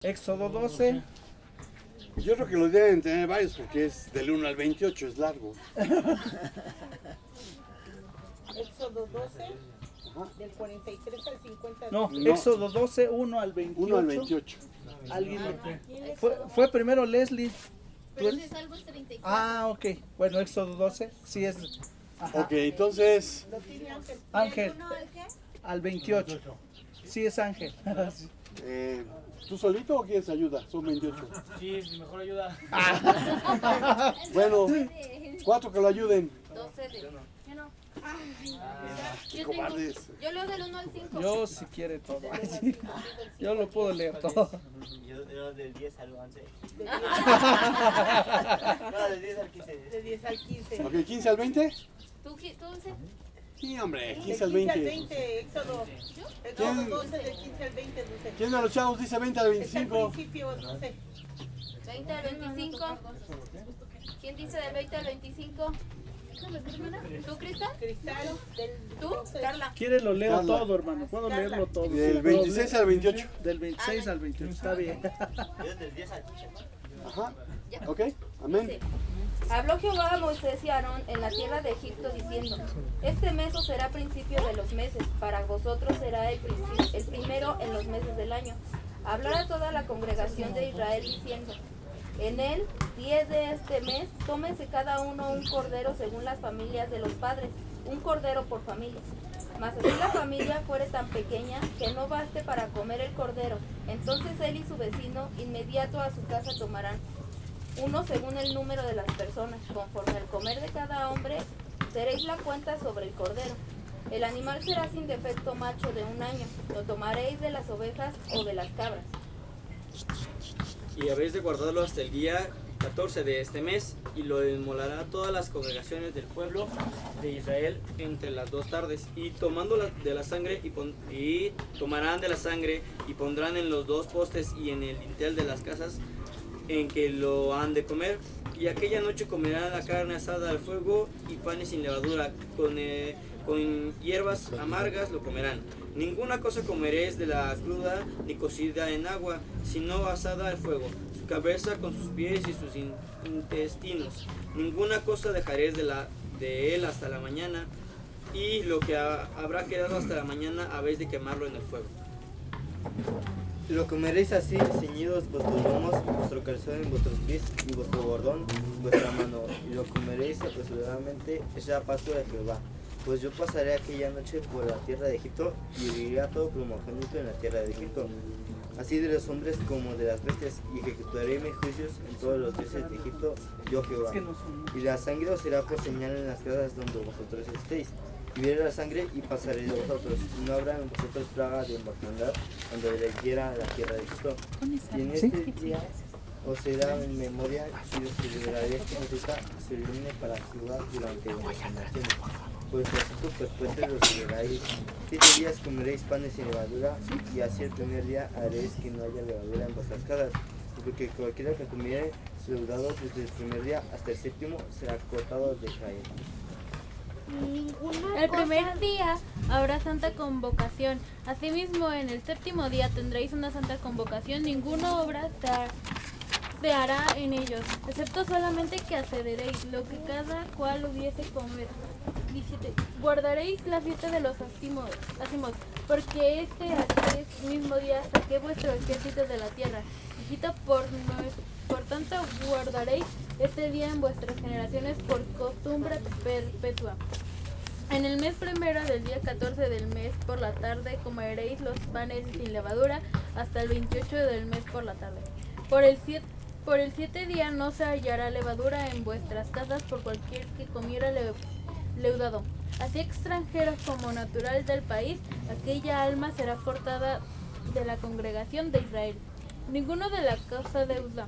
Éxodo 12. Yo creo que lo deben tener varios porque es del 1 al 28, es largo. Éxodo 12, Ajá. del 43 al 50. No, No. Éxodo 12, 1 al 28. 1 al 28. ¿Alguien? Fue primero Leslie. Pero ese salvo es 34. Ah, ok. Bueno, Éxodo 12, sí es. Ajá. Ok, entonces, Lo tiene Ángel. Ángel, ¿Del 1 al qué? al 28. Sí es Ángel. Sí. ¿tú solito o quieres ayuda? Son 28. Sí, mejor ayuda. Bueno, De 4 que lo ayuden. 12 de... Yo no. Qué Yo tengo- cobardes. Yo leo del 1 al 5. Yo si quiere todo. Yo lo puedo leer todo. Yo del 10 al 11. De 10, No, del 10 al 15. de 10 al 15. Ok, 15 al 20. ¿Tú 11? Sí, hombre, De 15 al 15 al 20. 20, Éxodo. ¿Quién? Éxodo 12, de 15 al 20, dice. ¿Quién de los chavos dice 20 al Está al 25? principio, no sé. 20 al 25. ¿Quién dice del 20 al 25? ¿Tú, Cristal? Cristal, del ¿Tú, 12. Carla? Quiere lo leo Carla. todo, hermano. Puedo leerlo todo. Del 26 al 28. Del 26 al 28, está bien. Yo del 10 al 15. Ajá. Ok, amén. Dice, habló Jehová a Moisés y a Aarón en la tierra de Egipto diciendo, este mes os será principio de los meses, para vosotros será el primero en los meses del año. Hablar a toda la congregación de Israel diciendo, en el 10 de este mes, tómense cada uno un cordero según las familias de los padres, un cordero por familia. Mas así la familia fuere tan pequeña que no baste para comer el cordero, entonces él y su vecino inmediato a su casa tomarán uno según el número de las personas, conforme al comer de cada hombre, seréis la cuenta sobre el cordero. El animal será sin defecto macho de 1 año, lo tomaréis de las ovejas o de las cabras. Y habéis de guardarlo hasta el día 14 de este mes, y lo inmolará todas las congregaciones del pueblo de Israel entre las 2 tardes. Y tomando de la sangre y tomarán de la sangre y pondrán en los 2 postes y en el dintel de las casas en que lo han de comer. Y aquella noche comerán la carne asada al fuego y panes sin levadura, con hierbas amargas lo comerán. Ninguna cosa comeréis de la cruda ni cocida en agua, sino asada al fuego, su cabeza con sus pies y sus intestinos. Ninguna cosa dejaréis de él hasta la mañana, y lo que habrá quedado hasta la mañana habéis de quemarlo en el fuego. Lo comeréis así, ceñidos vuestros lomos, vuestro calzón en vuestros pies y vuestro bordón en vuestra mano, y lo comeréis apresuradamente, es la Pascua de Jehová. Pues yo pasaré aquella noche por la tierra de Egipto y heriré a todo primogénito en la tierra de Egipto, así de los hombres como de las bestias, y ejecutaré mis juicios en todos los dioses de Egipto, yo Jehová. Y la sangre os será por señal en las casas donde vosotros estéis. Y veré la sangre y pasaré de vosotros, y no habrá en vosotros plaga de mortandad cuando le hiera la tierra de Egipto. Y en este día os será en memoria y os celebraré esta fiesta solemne para Jehová durante vuestras generaciones. Pues vosotros perpetuos lo celebráis. 7 días comeréis panes sin levadura, y así el primer día haréis que no haya levadura en vuestras casas. Porque cualquiera que comiere leudado desde el primer día hasta el 7º será cortado de Israel. El primer día habrá santa convocación. Asimismo, en el 7º día tendréis una santa convocación. Ninguna obra se hará en ellos, excepto solamente que accederéis lo que cada cual hubiese comer. 17. Guardaréis la fiesta de los ázimos, porque aquel mismo día saqué vuestro ejército de la tierra. Egipto, por tanto guardaréis este día en vuestras generaciones por costumbre perpetua. En el mes primero del día 14 del mes por la tarde comeréis los panes sin levadura hasta el 28 del mes por la tarde. Por el 7 día no se hallará levadura en vuestras casas por cualquier que comiera leudado. Así extranjeros como natural del país, aquella alma será cortada de la congregación de Israel. Ninguno de la casa leuda.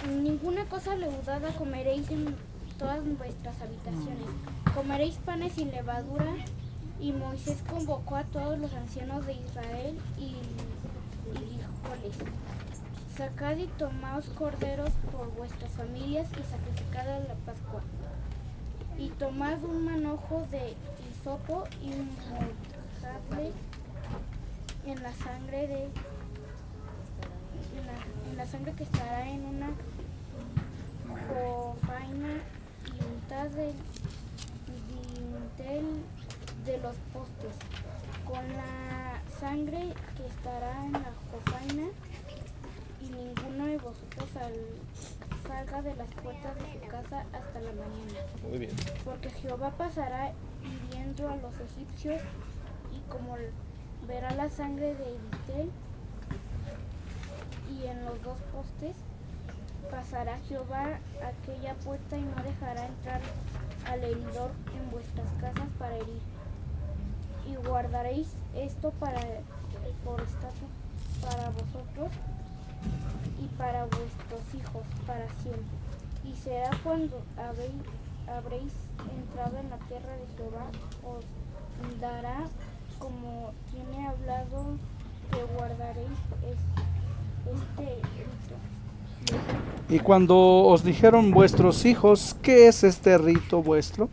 Ninguna cosa leudada comeréis en todas vuestras habitaciones. Comeréis panes sin levadura. Y Moisés convocó a todos los ancianos de Israel y díjoles: sacad y tomaos corderos por vuestras familias y sacrificad a la Pascua. Y tomad un manojo de hisopo y mojadle en la sangre en la sangre que estará en una jofaina y untada del dintel de los postes, con la sangre que estará en la jofaina, y ninguno de vosotros salga de las puertas de su casa hasta la mañana. Muy bien. Porque Jehová pasará hiriendo a los egipcios, y como verá la sangre de dintel y en los dos postes, pasará Jehová aquella puerta y no dejará entrar al heridor en vuestras casas para herir. Y guardaréis esto por estatuto para vosotros y para vuestros hijos para siempre. Y será cuando habréis entrado en la tierra de Jehová, os dará como tiene hablado, que guardaréis este rito. Y cuando os dijeron vuestros hijos, ¿qué es este rito vuestro?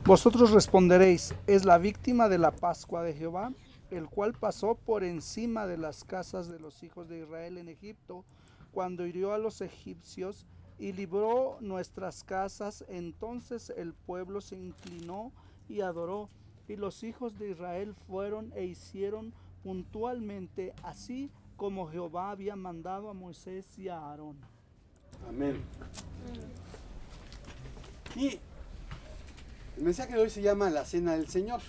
Vosotros responderéis, es la víctima de la Pascua de Jehová, el cual pasó por encima de las casas de los hijos de Israel en Egipto, cuando hirió a los egipcios y libró nuestras casas. Entonces el pueblo se inclinó y adoró, y los hijos de Israel fueron e hicieron puntualmente así como Jehová había mandado a Moisés y a Aarón. Amén. Y el mensaje de hoy se llama la Cena del Señor.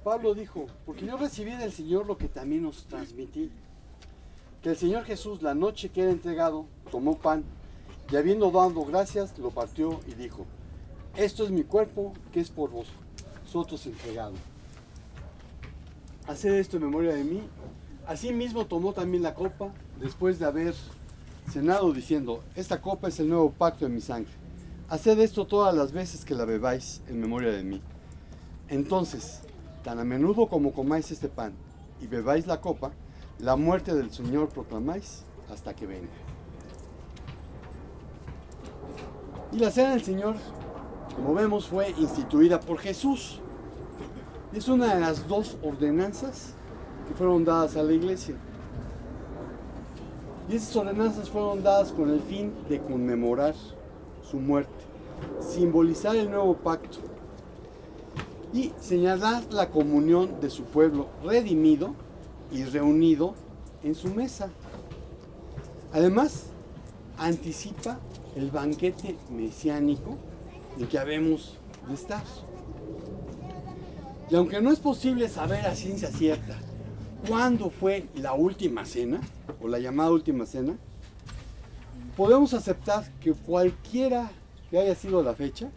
Pablo dijo, porque yo recibí del Señor lo que también os transmití, que el Señor Jesús, la noche que era entregado, tomó pan, y habiendo dado gracias, lo partió y dijo, esto es mi cuerpo, que es por vosotros entregado. Haced esto en memoria de mí. Asimismo tomó también la copa, después de haber cenado, diciendo, esta copa es el nuevo pacto en mi sangre. Haced esto todas las veces que la bebáis en memoria de mí. Entonces, tan a menudo como comáis este pan y bebáis la copa, la muerte del Señor proclamáis hasta que venga. Y la Cena del Señor, como vemos, fue instituida por Jesús. Es una de las dos ordenanzas que fueron dadas a la iglesia. Y esas ordenanzas fueron dadas con el fin de conmemorar su muerte, simbolizar el nuevo pacto y señalar la comunión de su pueblo redimido y reunido en su mesa. Además, anticipa el banquete mesiánico en que habemos de estar. Y aunque no es posible saber a ciencia cierta cuándo fue la última cena, o la llamada última cena, podemos aceptar que cualquiera que haya sido la fecha,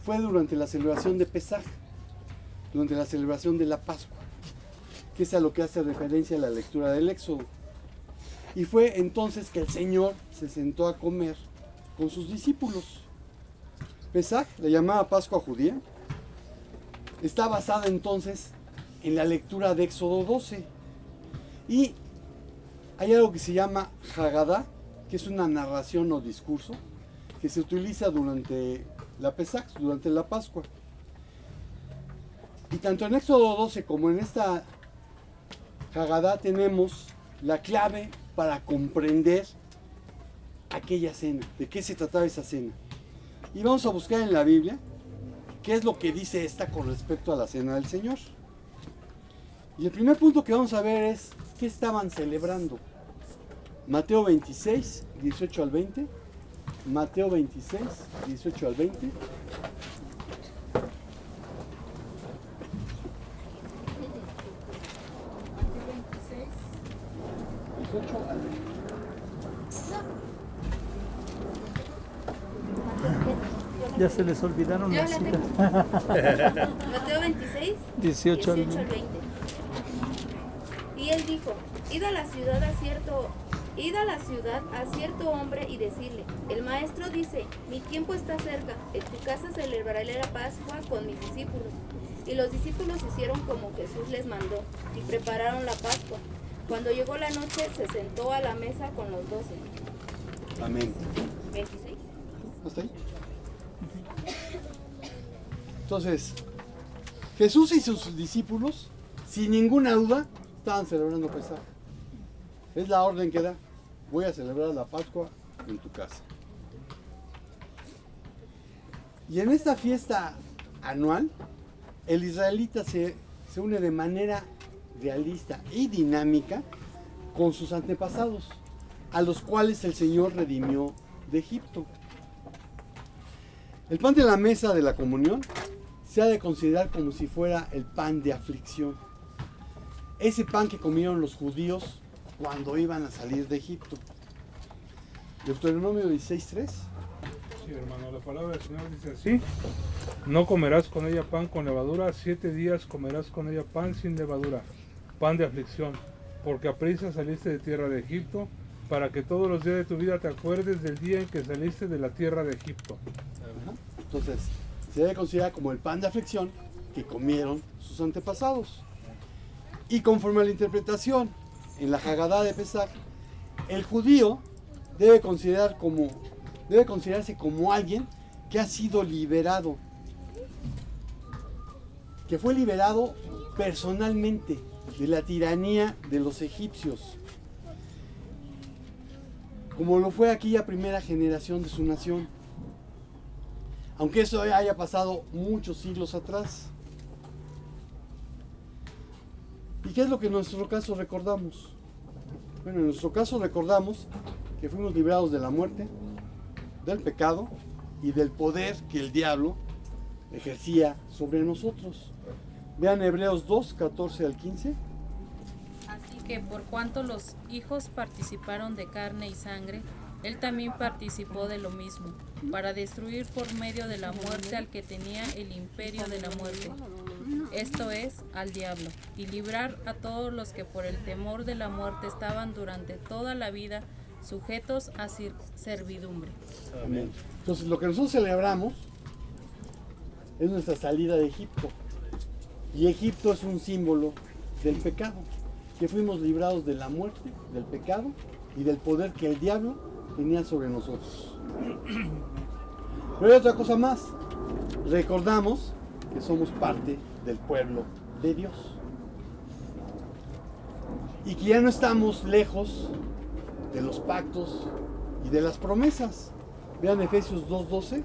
fue durante la celebración de Pesaj, durante la celebración de la Pascua, que es a lo que hace referencia a la lectura del Éxodo. Y fue entonces que el Señor se sentó a comer con sus discípulos. Pesaj, la llamada Pascua judía, está basada entonces en la lectura de Éxodo 12. Y hay algo que se llama Haggadah, que es una narración o discurso que se utiliza durante la Pesaj, durante la Pascua. Y tanto en Éxodo 12 como en esta Haggadah tenemos la clave para comprender aquella cena, de qué se trataba esa cena. Y vamos a buscar en la Biblia qué es lo que dice esta con respecto a la Cena del Señor. Y el primer punto que vamos a ver es qué estaban celebrando. Mateo 26, 18 al 20. Mateo 26, 18 al 20. Ya se les olvidaron Yo las la citas. Mateo 26, 18 al 18 al 20. Y él dijo, id a la ciudad a cierto hombre y decirle, el maestro dice, mi tiempo está cerca, en tu casa celebraré la Pascua con mis discípulos. Y los discípulos hicieron como Jesús les mandó y prepararon la Pascua. Cuando llegó la noche se sentó a la mesa con los 12. Amén. 26. ¿Hasta ahí? Entonces, Jesús y sus discípulos sin ninguna duda, estaban celebrando Pesaj. Es la orden que da. Voy a celebrar la Pascua en tu casa. Y en esta fiesta anual, el israelita se une de manera realista y dinámica con sus antepasados, a los cuales el Señor redimió de Egipto. El pan de la mesa de la comunión se ha de considerar como si fuera el pan de aflicción. Ese pan que comieron los judíos cuando iban a salir de Egipto. Deuteronomio 16:3. Sí, hermano, la palabra del Señor dice así: no comerás con ella pan con levadura, 7 días comerás con ella pan sin levadura, pan de aflicción, porque aprisa saliste de tierra de Egipto, para que todos los días de tu vida te acuerdes del día en que saliste de la tierra de Egipto. Ajá. Entonces, se debe considerar como el pan de aflicción que comieron sus antepasados. Y conforme a la interpretación en la Hagadá de Pesaj, el judío debe considerarse como alguien que ha sido liberado, que fue liberado personalmente de la tiranía de los egipcios, como lo fue aquella primera generación de su nación, aunque eso haya pasado muchos siglos atrás. ¿Y qué es lo que en nuestro caso recordamos? Bueno, en nuestro caso recordamos que fuimos librados de la muerte, del pecado y del poder que el diablo ejercía sobre nosotros. Vean Hebreos 2, 14 al 15. Así que por cuanto los hijos participaron de carne y sangre, él también participó de lo mismo, para destruir por medio de la muerte al que tenía el imperio de la muerte, esto es, al diablo, y librar a todos los que por el temor de la muerte estaban durante toda la vida sujetos a servidumbre. Amén. Entonces, lo que nosotros celebramos es nuestra salida de Egipto. Y Egipto es un símbolo del pecado, que fuimos librados de la muerte, del pecado y del poder que el diablo tenía sobre nosotros. Pero hay otra cosa más. Recordamos que somos parte del pueblo de Dios. Y que ya no estamos lejos de los pactos y de las promesas. Vean Efesios 2:12. En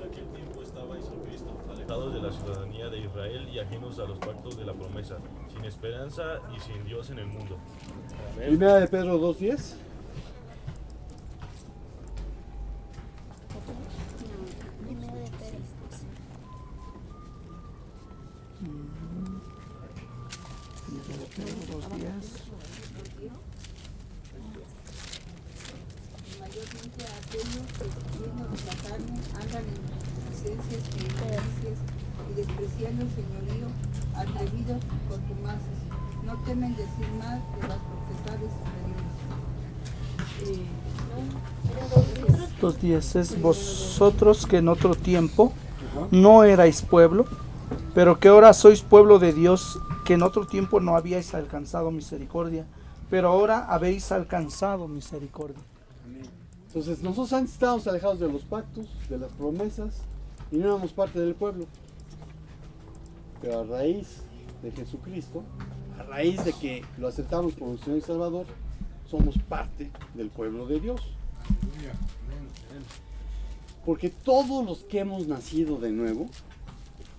aquel tiempo estabais en Cristo, alejados de la ciudadanía de Israel y ajenos a los pactos de la promesa, sin esperanza y sin Dios en el mundo. Amén. Primera de Pedro 2:10. Mayormente a aquellos que llenos de la carne andan en licencias e injusticias y despreciando el señorío, atrevidos y contumaces, no temen decir mal de las potestades superiores. 2:10 es vosotros que en otro tiempo no erais pueblo, pero que ahora sois pueblo de Dios, que en otro tiempo no habíais alcanzado misericordia, pero ahora habéis alcanzado misericordia. Entonces nosotros antes estábamos alejados de los pactos, de las promesas, y no éramos parte del pueblo. Pero a raíz de Jesucristo, a raíz de que lo aceptamos como Señor y Salvador, somos parte del pueblo de Dios. Porque todos los que hemos nacido de nuevo,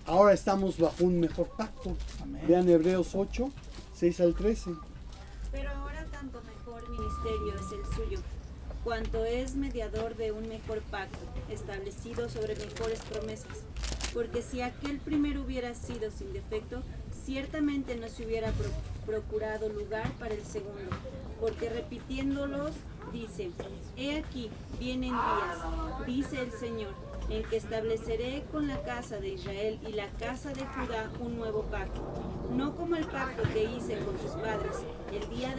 ahora estamos bajo un mejor pacto. Amén. Vean Hebreos 8, 6 al 13. Pero ahora tanto mejor ministerio es el suyo, cuanto es mediador de un mejor pacto, establecido sobre mejores promesas. Porque si aquel primero hubiera sido sin defecto, ciertamente no se hubiera procurado lugar para el segundo. Porque repitiéndolos, dice: He aquí, vienen días, dice el Señor, en que estableceré con la casa de Israel y la casa de Judá un nuevo pacto, no como el pacto que hice con sus padres, el día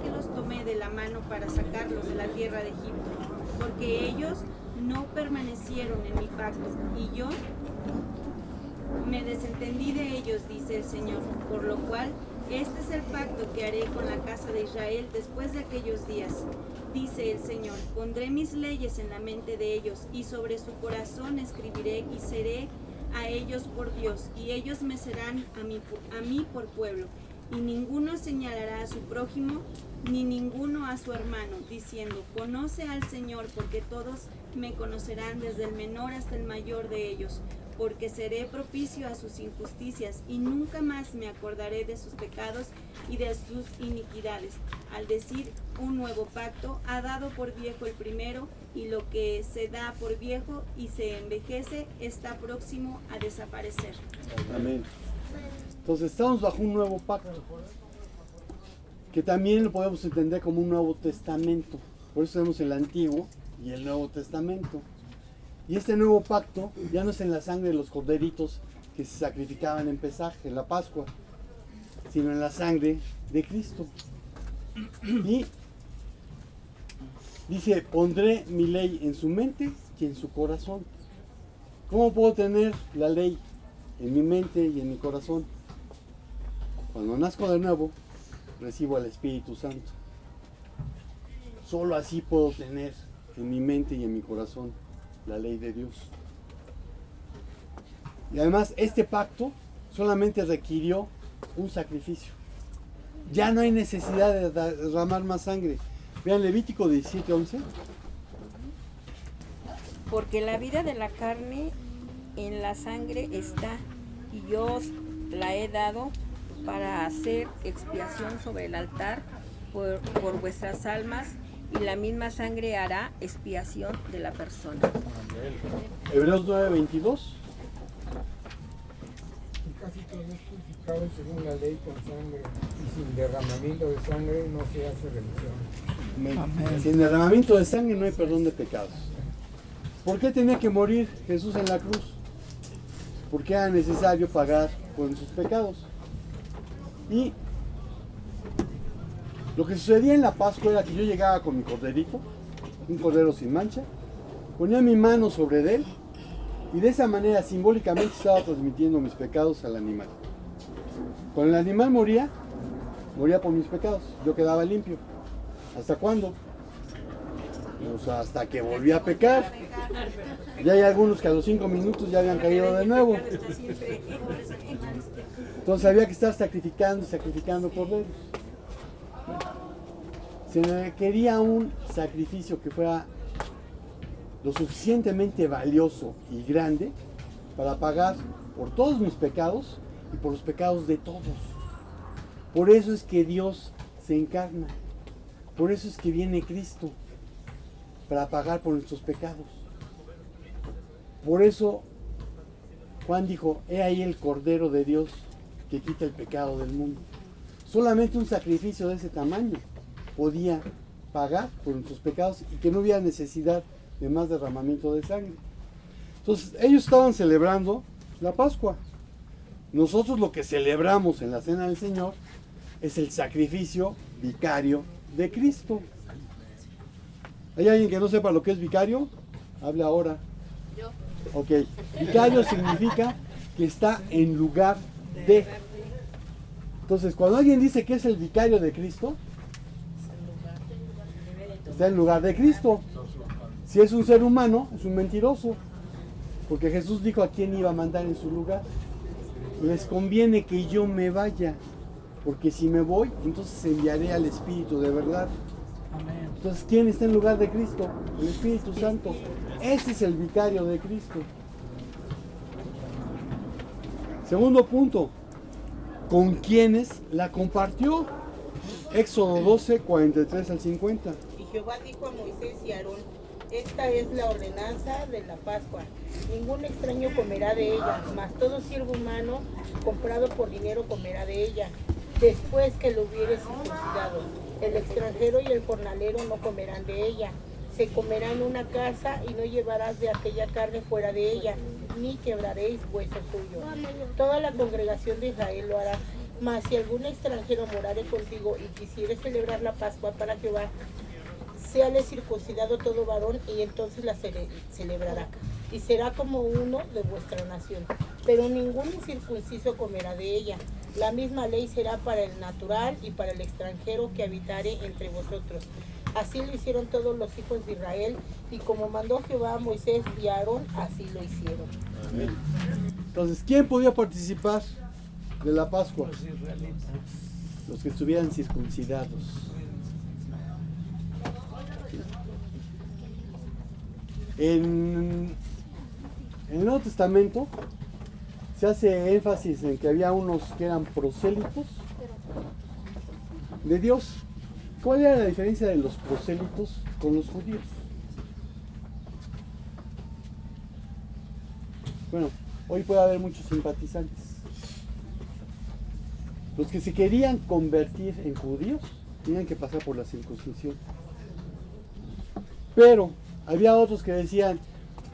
que los tomé de la mano para sacarlos de la tierra de Egipto, porque ellos no permanecieron en mi pacto, y yo me desentendí de ellos, dice el Señor, por lo cual este es el pacto que haré con la casa de Israel después de aquellos días, dice el Señor. Pondré mis leyes en la mente de ellos y sobre su corazón escribiré y seré a ellos por Dios, y ellos me serán a mí por pueblo. Y ninguno señalará a su prójimo, ni ninguno a su hermano, diciendo, conoce al Señor, porque todos me conocerán, desde el menor hasta el mayor de ellos, porque seré propicio a sus injusticias, y nunca más me acordaré de sus pecados y de sus iniquidades. Al decir un nuevo pacto, ha dado por viejo el primero, y lo que se da por viejo y se envejece está próximo a desaparecer. Amén. Entonces estamos bajo un nuevo pacto, que también lo podemos entender como un Nuevo Testamento. Por eso tenemos el Antiguo y el Nuevo Testamento. Y este nuevo pacto ya no es en la sangre de los corderitos que se sacrificaban en Pesaj, en la Pascua, sino en la sangre de Cristo. Y dice, pondré mi ley en su mente y en su corazón. ¿Cómo puedo tener la ley en mi mente y en mi corazón? Cuando nazco de nuevo, recibo al Espíritu Santo. Solo así puedo tener en mi mente y en mi corazón la ley de Dios. Y además, este pacto solamente requirió un sacrificio. Ya no hay necesidad de derramar más sangre. Vean Levítico 17:11. Porque la vida de la carne en la sangre está, y yo os la he dado para hacer expiación sobre el altar por vuestras almas, y la misma sangre hará expiación de la persona. Hebreos 9:22. Casi todo es purificado según la ley con sangre, y sin derramamiento de sangre no se hace remisión. Amén. Sin derramamiento de sangre no hay perdón de pecados. ¿Por qué tenía que morir Jesús en la cruz? Porque era necesario pagar por sus pecados. Y lo que sucedía en la Pascua era que yo llegaba con mi corderito, un cordero sin mancha, ponía mi mano sobre él, y de esa manera simbólicamente estaba transmitiendo mis pecados al animal. Cuando el animal moría por mis pecados, yo quedaba limpio. ¿Hasta cuándo? Pues hasta que volví a pecar. Ya hay algunos que a los 5 minutos ya habían caído de nuevo. Entonces había que estar sacrificando corderos. Se requería un sacrificio que fuera lo suficientemente valioso y grande para pagar por todos mis pecados y por los pecados de todos. Por eso es que Dios se encarna. Por eso es que viene Cristo, para pagar por nuestros pecados. Por eso Juan dijo, he ahí el Cordero de Dios que quita el pecado del mundo. Solamente un sacrificio de ese tamaño podía pagar por nuestros pecados y que no hubiera necesidad de más derramamiento de sangre. Entonces ellos estaban celebrando la Pascua. Nosotros lo que celebramos en la Cena del Señor es el sacrificio vicario de Cristo. ¿Hay alguien que no sepa lo que es vicario? Hable ahora. Yo. Ok, vicario significa que está en lugar de. Entonces, cuando alguien dice que es el vicario de Cristo, está en lugar de Cristo. Si es un ser humano, es un mentiroso, porque Jesús dijo a quién iba a mandar en su lugar. Les conviene que yo me vaya, porque si me voy, entonces enviaré al Espíritu de verdad. Entonces, ¿quién está en lugar de Cristo? El Espíritu Santo. Ese es el vicario de Cristo. Segundo punto, ¿con quiénes la compartió? Éxodo 12, 43 al 50. Y Jehová dijo a Moisés y a Aarón, esta es la ordenanza de la Pascua. Ningún extraño comerá de ella, mas todo siervo humano comprado por dinero comerá de ella, después que lo hubiere circuncidado. El extranjero y el jornalero no comerán de ella. Se comerá en una casa y no llevarás de aquella carne fuera de ella, ni quebraréis hueso suyo. Toda la congregación de Israel lo hará. Mas si algún extranjero morare contigo y quisiere celebrar la Pascua para Jehová, séale circuncidado todo varón y entonces la celebrará. Y será como uno de vuestra nación. Pero ningún incircunciso comerá de ella. La misma ley será para el natural y para el extranjero que habitare entre vosotros. Así lo hicieron todos los hijos de Israel, y como mandó Jehová a Moisés y a Aarón, así lo hicieron. Amén. Entonces, ¿quién podía participar de la Pascua? Los israelitas. Los que estuvieran circuncidados. En el Nuevo Testamento se hace énfasis en que había unos que eran prosélitos de Dios. ¿Cuál era la diferencia de los prosélitos con los judíos? Bueno, hoy puede haber muchos simpatizantes. Los que se querían convertir en judíos tenían que pasar por la circuncisión. Pero había otros que decían,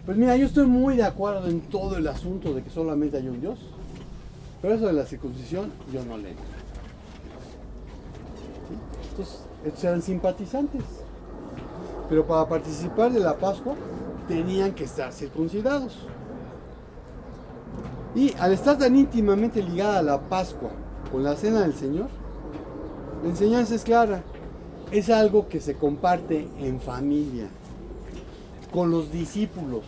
pues mira, yo estoy muy de acuerdo en todo el asunto de que solamente hay un Dios, pero eso de la circuncisión yo no le entro. ¿Sí? Entonces, estos eran simpatizantes. Pero para participar de la Pascua tenían que estar circuncidados. Y al estar tan íntimamente ligada a la Pascua con la Cena del Señor, la enseñanza es clara. Es algo que se comparte en familia, con los discípulos,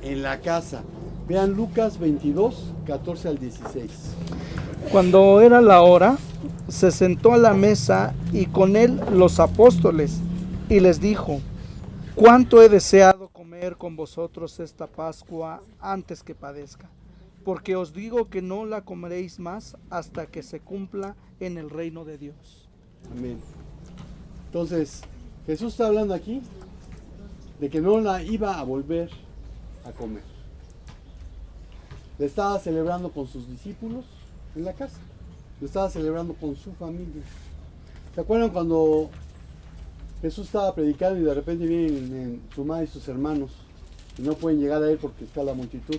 en la casa. Vean Lucas 22, 14 al 16. Cuando era la hora, se sentó a la mesa y con él los apóstoles, y les dijo: cuánto he deseado comer con vosotros esta Pascua antes que padezca, porque os digo que no la comeréis más hasta que se cumpla en el reino de Dios. Amén. Entonces, Jesús está hablando aquí de que no la iba a volver a comer. La estaba celebrando con sus discípulos en la casa. Lo estaba celebrando con su familia. ¿Se acuerdan cuando Jesús estaba predicando y de repente vienen su madre y sus hermanos y no pueden llegar a él porque está la multitud?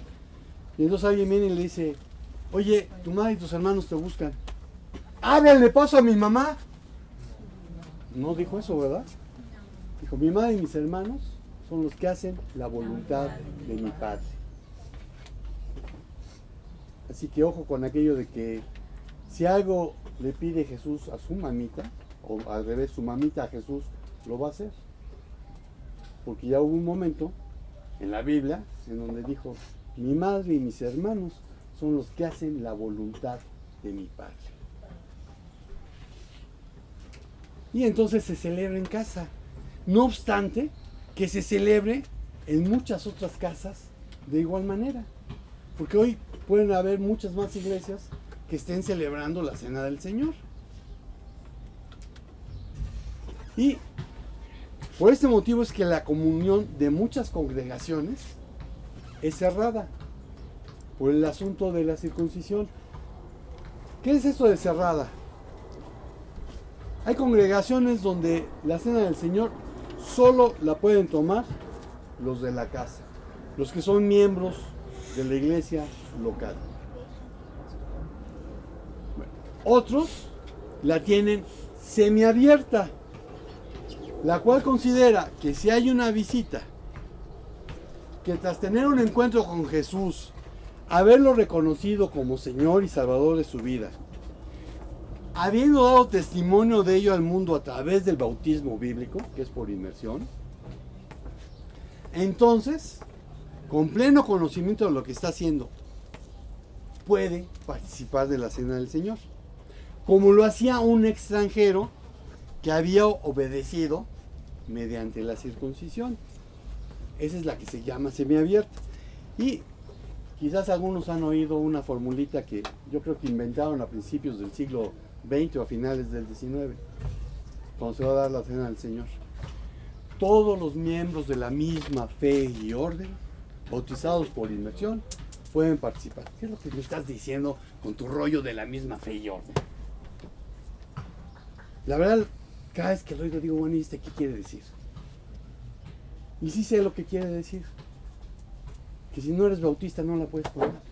Y entonces alguien viene y le dice: oye, tu madre y tus hermanos te buscan. ¡Ábrele paso a mi mamá! No dijo eso, ¿verdad? Dijo: mi madre y mis hermanos son los que hacen la voluntad de mi Padre. Así que ojo con aquello de que si algo le pide Jesús a su mamita, o al revés, su mamita a Jesús, lo va a hacer. Porque ya hubo un momento en la Biblia en donde dijo: mi madre y mis hermanos son los que hacen la voluntad de mi Padre. Y entonces se celebra en casa. No obstante que se celebre en muchas otras casas de igual manera. Porque hoy pueden haber muchas más iglesias que estén celebrando la Cena del Señor. Y por este motivo es que la comunión de muchas congregaciones es cerrada por el asunto de la circuncisión. ¿Qué es esto de cerrada? Hay congregaciones donde la Cena del Señor solo la pueden tomar los de la casa, los que son miembros de la iglesia local. Bueno, otros la tienen semiabierta, la cual considera que si hay una visita que tras tener un encuentro con Jesús, haberlo reconocido como Señor y Salvador de su vida, habiendo dado testimonio de ello al mundo a través del bautismo bíblico, que es por inmersión, entonces, con pleno conocimiento de lo que está haciendo, puede participar de la Cena del Señor, como lo hacía un extranjero que había obedecido mediante la circuncisión. Esa es la que se llama semiabierta. Y quizás algunos han oído una formulita que yo creo que inventaron a principios del siglo XX o a finales del XIX, cuando se va a dar la Cena del Señor. Todos los miembros de la misma fe y orden, bautizados por inmersión, pueden participar. ¿Qué es lo que me estás diciendo con tu rollo de la misma fe y orden? La verdad, cada vez que lo oigo digo: bueno, ¿y este qué quiere decir? Y sí sé lo que quiere decir. Que si no eres bautista no la puedes tomar.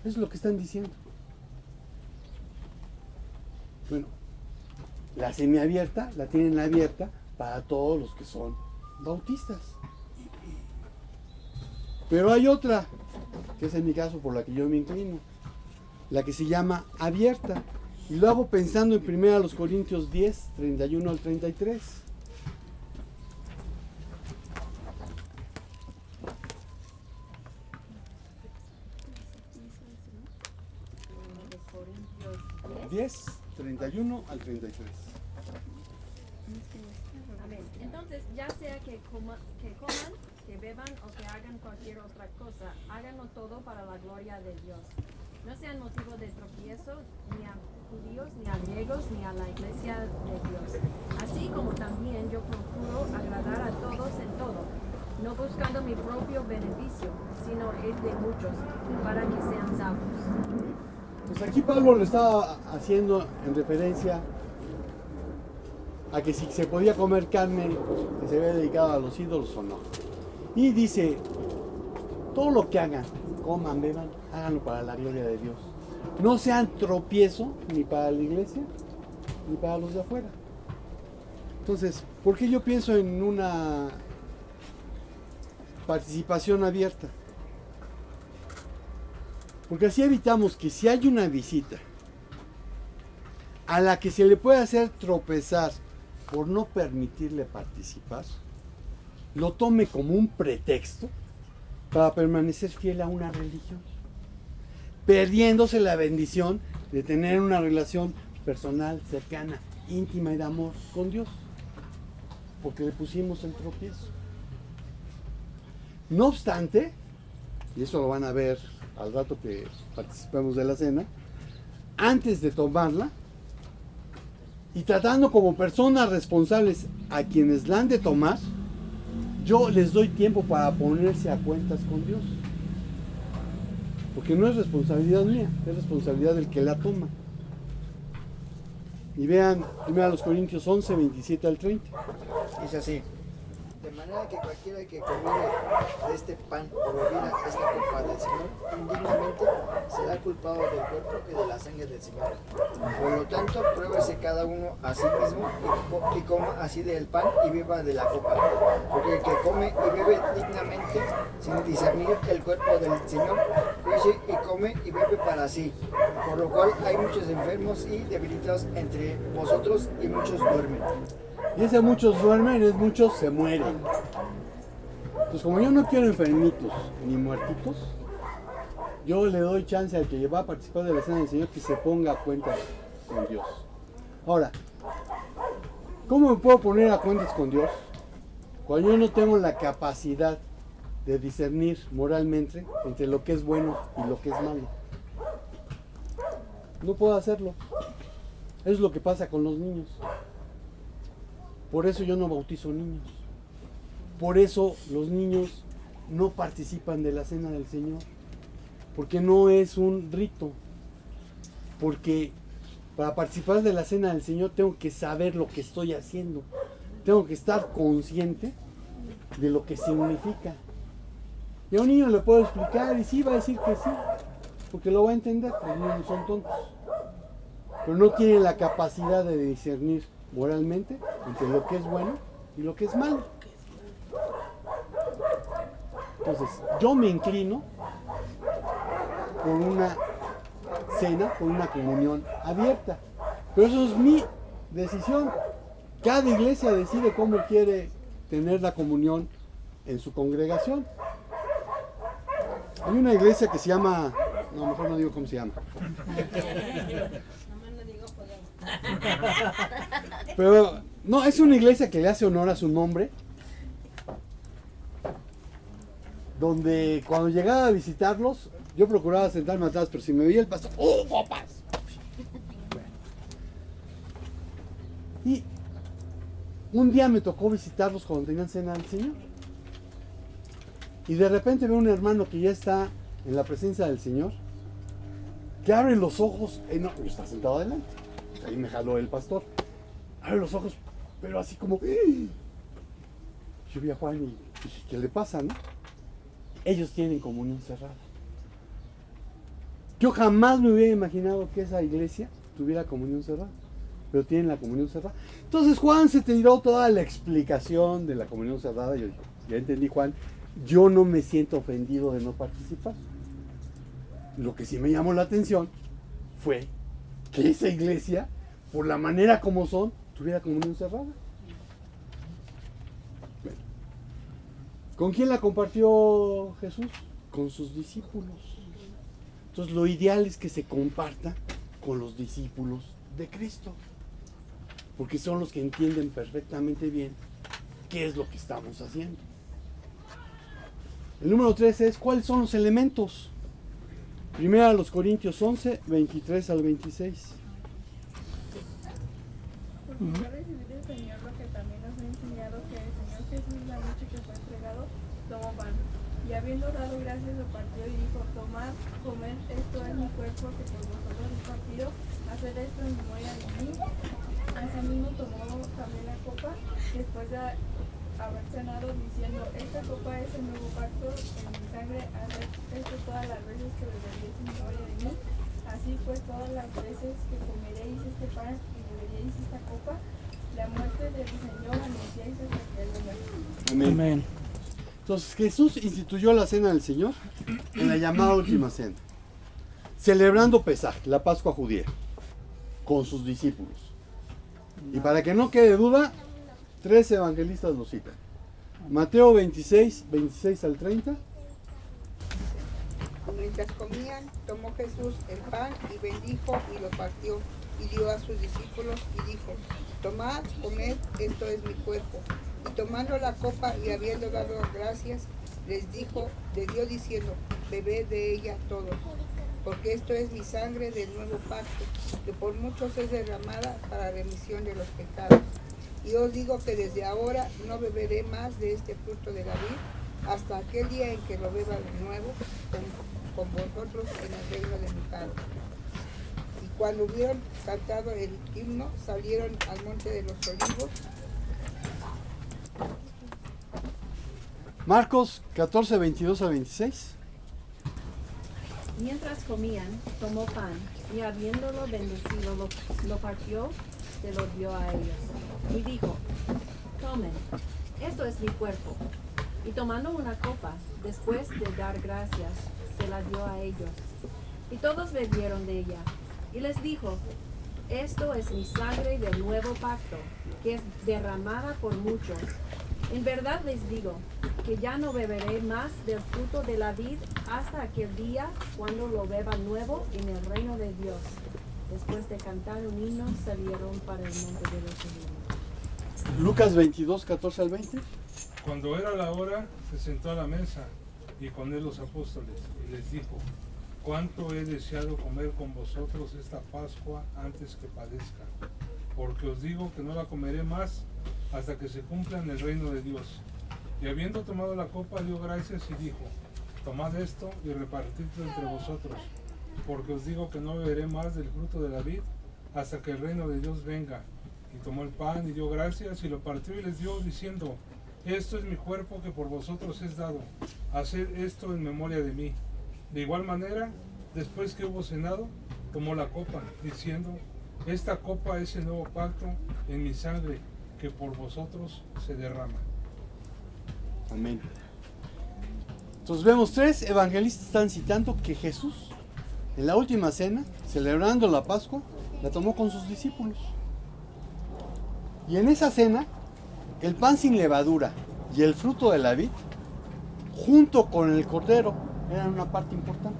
Eso es lo que están diciendo. Bueno, la semiabierta la tienen abierta para todos los que son bautistas. Pero hay otra, que es en mi caso por la que yo me inclino, la que se llama abierta. Y lo hago pensando en 1 Corintios 10, 31 al 33. Corintios 10, 31 al 33. Amén. Entonces, ya sea que coman, que beban o que hagan cualquier otra cosa, háganlo todo para la gloria de Dios. No sean motivo de tropiezo ni a judíos, ni a griegos, ni a la iglesia de Dios. Así como también yo procuro agradar a todos en todo, no buscando mi propio beneficio, sino el de muchos, para que sean salvos. Pues aquí Pablo lo estaba haciendo en referencia a que si se podía comer carne que se había dedicado a los ídolos o no. Y dice, todo lo que hagan, coman, beban, háganlo para la gloria de Dios. No sean tropiezo ni para la iglesia ni para los de afuera. Entonces, ¿por qué yo pienso en una participación abierta? Porque así evitamos que si hay una visita a la que se le puede hacer tropezar por no permitirle participar, lo tome como un pretexto para permanecer fiel a una religión, perdiéndose la bendición de tener una relación personal, cercana, íntima y de amor con Dios, porque le pusimos el tropiezo. No obstante, y eso lo van a ver al rato que participemos de la cena, antes de tomarla, y tratando como personas responsables a quienes la han de tomar, yo les doy tiempo para ponerse a cuentas con Dios. Porque no es responsabilidad mía, es responsabilidad del que la toma. Y vean 1 Corintios 11, 27 al 30. Dice así: de manera que cualquiera que comiere de este pan o bebiera esta copa del Señor indignamente será culpado del cuerpo y de la sangre del Señor. Por lo tanto, pruébese cada uno a sí mismo y coma así del pan y beba de la copa. Porque el que come y bebe dignamente, sin discernir el cuerpo del Señor, juice y come y bebe para sí. Por lo cual hay muchos enfermos y debilitados entre vosotros y muchos duermen. Y ese muchos duermen, es muchos se mueren. Pues como yo no quiero enfermitos ni muertitos, yo le doy chance al que va a participar de la cena del Señor que se ponga a cuentas con Dios. Ahora, ¿cómo me puedo poner a cuentas con Dios cuando yo no tengo la capacidad de discernir moralmente entre lo que es bueno y lo que es malo? No puedo hacerlo. Eso es lo que pasa con los niños. Por eso yo no bautizo niños. Por eso los niños no participan de la cena del Señor. Porque no es un rito. Porque para participar de la cena del Señor tengo que saber lo que estoy haciendo. Tengo que estar consciente de lo que significa. Y a un niño le puedo explicar y sí va a decir que sí. Porque lo va a entender. Los niños son tontos. Pero no tienen la capacidad de discernir moralmente entre lo que es bueno y lo que es malo. Entonces, yo me inclino por una cena, por una comunión abierta. Pero eso es mi decisión. Cada iglesia decide cómo quiere tener la comunión en su congregación. Hay una iglesia que se llama, no, mejor no digo cómo se llama. Pero no, es una iglesia que le hace honor a su nombre, donde cuando llegaba a visitarlos, yo procuraba sentarme atrás, pero si me veía el pastor, ¡oh, copas! Bueno. Y un día me tocó visitarlos cuando tenían cena del Señor. Y de repente veo un hermano que ya está en la presencia del Señor, que abre los ojos, no, yo estaba sentado adelante. Ahí me jaló el pastor. Abre los ojos, pero así como... Yo vi a Juan y dije, ¿qué le pasa, no? Ellos tienen comunión cerrada. Yo jamás me hubiera imaginado que esa iglesia tuviera comunión cerrada, pero tienen la comunión cerrada. Entonces Juan se tiró toda la explicación de la comunión cerrada. Yo dije, ya entendí, Juan, yo no me siento ofendido de no participar. Lo que sí me llamó la atención fue que esa iglesia, por la manera como son, tuviera comunión cerrada. Bueno, ¿con quién la compartió Jesús? Con sus discípulos. Entonces lo ideal es que se comparta con los discípulos de Cristo, porque son los que entienden perfectamente bien qué es lo que estamos haciendo. El número 3 es, ¿cuáles son los elementos? Primera a los Corintios 11, 23 al 26. Porque yo recibí del Señor lo que también nos ha enseñado, que el Señor Jesús, la noche que fue entregado, tomó pan, y habiendo dado gracias lo partió y dijo: tomad, comed, esto es mi cuerpo que por vosotros es partido, haced esto en memoria de mí. Asimismo tomó también la copa después de haber cenado, diciendo: esta copa es el nuevo pacto en mi sangre, haced esto todas las veces que beberéis en memoria de mí. Así pues, todas las veces que comeréis este pan y beberéis esta copa, la muerte del Señor anunciáis hasta que Él venga. Amén. Entonces Jesús instituyó la cena del Señor en la llamada última cena, celebrando Pesaj, la Pascua judía, con sus discípulos. Y para que no quede duda, 3 evangelistas lo citan. Mateo 26, 26 al 30. Mientras comían, tomó Jesús el pan y bendijo y lo partió y dio a sus discípulos y dijo: tomad, comed, esto es mi cuerpo. Y tomando la copa y habiendo dado gracias, les dio diciendo: bebed de ella todos, porque esto es mi sangre del nuevo pacto, que por muchos es derramada para remisión de los pecados. Y os digo que desde ahora no beberé más de este fruto de la vid, hasta aquel día en que lo beba de nuevo con vosotros en el reino de mi Padre. Y cuando hubieron cantado el himno, salieron al monte de los Olivos. Marcos 14, 22 al 26. Mientras comían, tomó pan y habiéndolo bendecido, lo partió, se lo dio a ellos. Y dijo: tomen, esto es mi cuerpo. Y tomando una copa, después de dar gracias, se la dio a ellos. Y todos bebieron de ella. Y les dijo: esto es mi sangre del nuevo pacto, que es derramada por muchos. En verdad les digo, que ya no beberé más del fruto de la vid hasta aquel día cuando lo beba nuevo en el reino de Dios. Después de cantar un himno, salieron para el monte de los Olivos. Lucas 22, 14 al 20. Cuando era la hora, se sentó a la mesa y con él los apóstoles y les dijo: cuánto he deseado comer con vosotros esta Pascua antes que padezca, porque os digo que no la comeré más hasta que se cumpla en el reino de Dios. Y habiendo tomado la copa, dio gracias y dijo: tomad esto y repartidlo entre vosotros, porque os digo que no beberé más del fruto de la vid hasta que el reino de Dios venga. Y tomó el pan y dio gracias y lo partió y les dio, diciendo: esto es mi cuerpo que por vosotros es dado, haced esto en memoria de mí. De igual manera, después que hubo cenado, tomó la copa, diciendo: esta copa es el nuevo pacto en mi sangre, que por vosotros se derrama. Amén. Entonces vemos 3 evangelistas están citando que Jesús, en la última cena, celebrando la Pascua, la tomó con sus discípulos. Y en esa cena, el pan sin levadura y el fruto de la vid, junto con el cordero, eran una parte importante.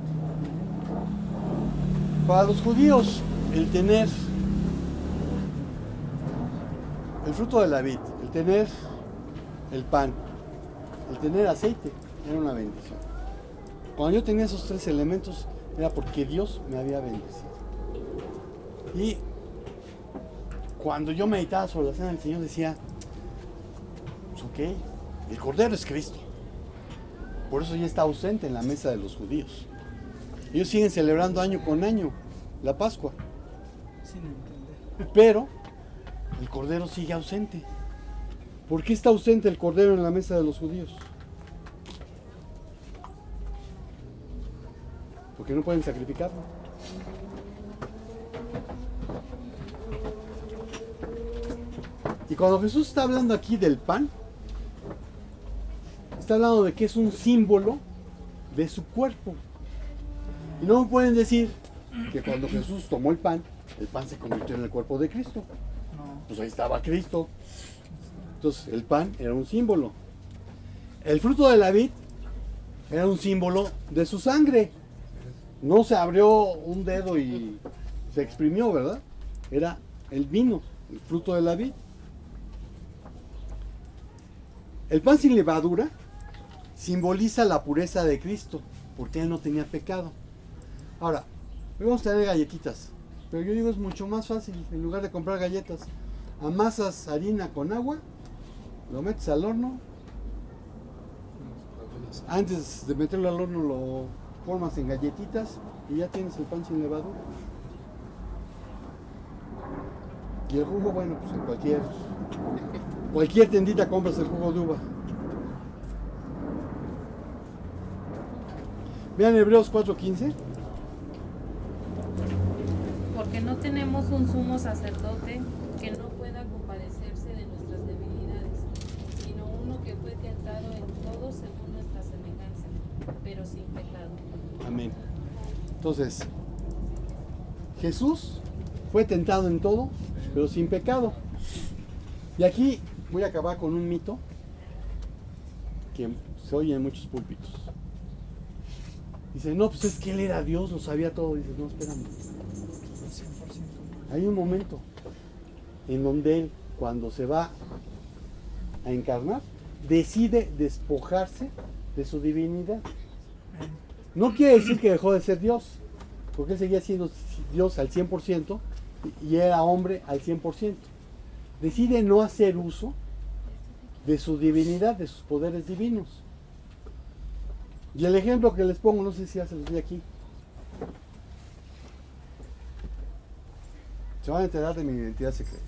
Para los judíos, el tener el fruto de la vid, el tener el pan, el tener aceite, era una bendición. Cuando yo tenía esos 3 elementos, era porque Dios me había bendecido. Y cuando yo meditaba sobre la cena del Señor, decía: pues ok, el Cordero es Cristo. Por eso ya está ausente en la mesa de los judíos. Ellos siguen celebrando año con año la Pascua. Pero el Cordero sigue ausente. ¿Por qué está ausente el Cordero en la mesa de los judíos? Porque no pueden sacrificarlo. Y cuando Jesús está hablando aquí del pan, está hablando de que es un símbolo de su cuerpo. Y no me pueden decir que cuando Jesús tomó el pan se convirtió en el cuerpo de Cristo. Pues ahí estaba Cristo. Entonces el pan era un símbolo. El fruto de la vid era un símbolo de su sangre. No se abrió un dedo y se exprimió, ¿verdad? Era el vino, el fruto de la vid. El pan sin levadura simboliza la pureza de Cristo, porque Él no tenía pecado. Ahora, hoy vamos a tener galletitas, pero yo digo es mucho más fácil, en lugar de comprar galletas, amasas harina con agua, lo metes al horno, antes de meterlo al horno lo formas en galletitas y ya tienes el pan sin levadura. Y el jugo, bueno, pues en cualquier tendita compras el jugo de uva. Vean Hebreos 4:15. Porque no tenemos un sumo sacerdote que no pueda compadecerse de nuestras debilidades, sino uno que fue tentado en todo según nuestra semejanza, pero sin pecado. Amén. Entonces, Jesús fue tentado en todo, pero sin pecado. Y aquí voy a acabar con un mito que se oye en muchos púlpitos. Dice, no, pues es que Él era Dios, lo sabía todo. Dice, no, espérame. Hay un momento en donde Él, cuando se va a encarnar, decide despojarse de su divinidad. No quiere decir que dejó de ser Dios, porque Él seguía siendo Dios al 100% y era hombre al 100%. Decide no hacer uso de su divinidad, de sus poderes divinos. Y el ejemplo que les pongo, no sé si ya se los di aquí. Se van a enterar de mi identidad secreta.